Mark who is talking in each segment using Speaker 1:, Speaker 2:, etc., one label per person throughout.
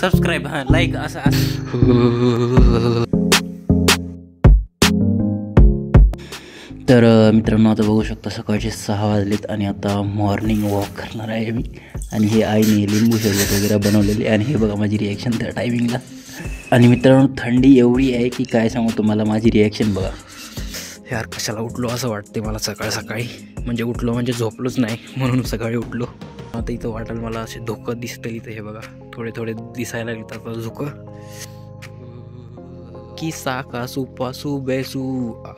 Speaker 1: Subscribe हां like असं तर मित्रांनो आता बघू शकता सकाळचे 6 वाजलेत आणि आता मॉर्निंग वॉक करणार आहे मी. आणि हे आईने लिंबू सरबत वगैरे बनवलेले आणि हे बघा माझी रिॲक्शन त्या टायमिंगला. आणि मित्रांनो थंडी एवढी आहे की काय सांगू तुम्हाला, माझी रिॲक्शन बघा. यार कशाला उठलो असं वाटते मला सकाळी, म्हणजे उठलो म्हणजे झोपलोच नाही म्हणून सकाळी उठलो. आता इथं वाटेल मला असे धुकं दिसतं इथं, हे बघा थोडे दिसायला लागले आता धुकं. की साका सुपासू बेसू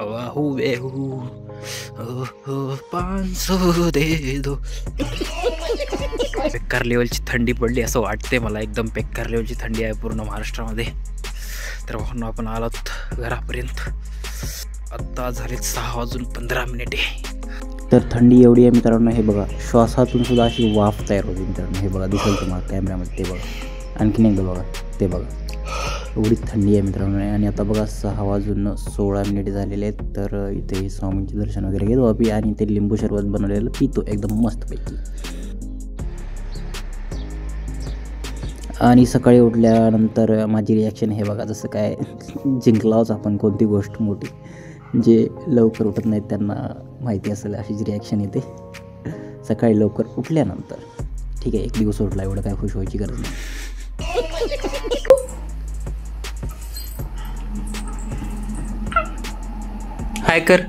Speaker 1: आवाहू बेहू 500 दे दो. बेकार लेवलची थंडी पडली असं वाटते मला, एकदम बेकार लेवलची थंडी आहे पूर्ण महाराष्ट्रामध्ये. तर आपण आलोत घरापर्यंत. आत्ता झाले 6:15. तर थंडी एवढी आहे मित्रांनो, हे बघा श्वासातून सुद्धा अशी वाफ तयार होते मित्रांनो. हे बघा दिसेल तुम्हाला कॅमेऱ्यामध्ये, ते बघा आणखीन एकदा बघा, ते बघा एवढी थंडी आहे मित्रांनो. आणि आता बघा 6:16 झालेले आहेत. तर इथे स्वामींचे दर्शन वगैरे घेतो आम्ही आणि ते लिंबू सरबत बनवलेलं पितो एकदम मस्तपैकी. आणि सकाळी उठल्यानंतर माझी रिॲक्शन हे बघा, जसं काय जिंकलाच आपण कोणती गोष्ट मोठी. जे लवकर उठत नाहीत त्यांना माहिती असेल अशीच रिॲक्शन येते सकाळी लवकर उठल्यानंतर. ठीक आहे, एक दिवस उठला एवढं काय खुश व्हायची गरज नाही. हाय कर.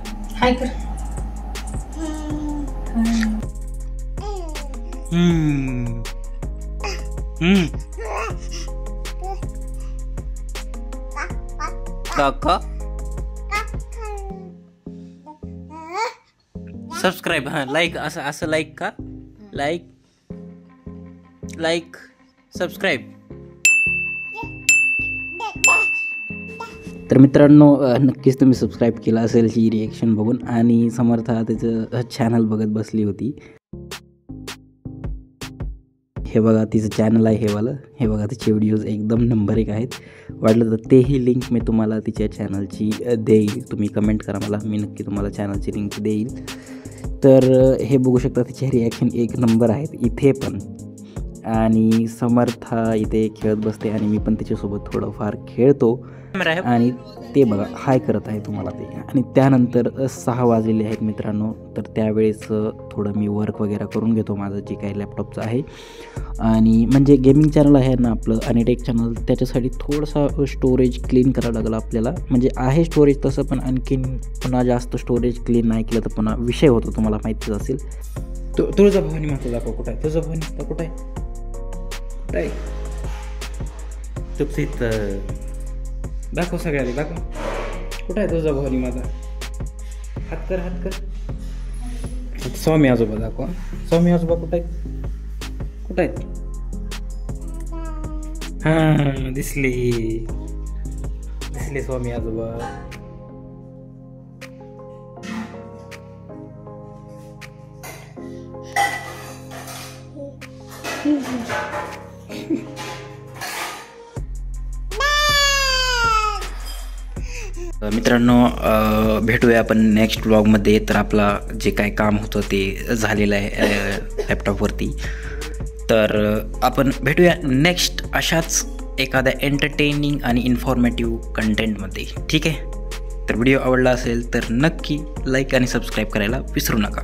Speaker 1: काका सबस्क्राईब हां लाईक असं लाईक का लाईक सबस्क्राईब. तर मित्रांनो नक्कीच तुम्ही सबस्क्राईब केलं असेल ही रिॲक्शन बघून. आणि समर्थ त्याचं चॅनल बघत बसली होती. हे बघा तिचं चॅनल आहे हे बघा तिचे व्हिडिओज एकदम नंबर 1 आहेत. वाटलं तर तेही लिंक मी तुम्हाला तिच्या चॅनलची देईल, तुम्ही कमेंट करा मला, मी नक्की तुम्हाला चॅनलची लिंक देईल. तर हे बघू शकता तिचे रिॲक्शन 1 नंबर आहेत इथे पण. आणि समर्था इथे खेळत बसते आणि मी पण तिच्यासोबत थोडंफार खेळतो. आणि ते बघा हाय करत आहे तुम्हाला ते. आणि त्यानंतर 6 वाजलेले आहेत मित्रांनो. तर त्यावेळेस थोडं मी वर्क वगैरे करून घेतो माझं जे काही लॅपटॉपचं आहे. आणि म्हणजे गेमिंग चॅनल आहे ना आपलं अनिटेक चॅनल, त्याच्यासाठी थोडंसं स्टोरेज क्लीन करावं लागलं आपल्याला. म्हणजे आहे स्टोरेज तसं, पण आणखीन पुन्हा जास्त स्टोरेज क्लीन नाही केलं तर पुन्हा विषय होतो, तुम्हाला माहितीच असेल. तुळजा भवानी माता दाखव कुठं आहे, तुळजा भवानी माता कुठं आहे तुपसीत दाखव, सगळ्याला दाखव कुठं आहे तुझा भवानी माझा. हात कर. स्वामी आजोबा दाखव, स्वामी आजोबा कुठं आहेत. हां दिसले स्वामी आजोबा. मित्रांनो भेटूया आपण नेक्स्ट व्लॉगमध्ये. तर आपला जे काय काम होतं ते झालेलं आहे लॅपटॉपवरती. तर आपण भेटूया नेक्स्ट अशाच एखाद्या एंटरटेनिंग आणि इन्फॉर्मेटिव्ह कंटेंटमध्ये. ठीक आहे, तर व्हिडिओ आवडला असेल तर नक्की लाईक आणि सबस्क्राईब करायला विसरू नका.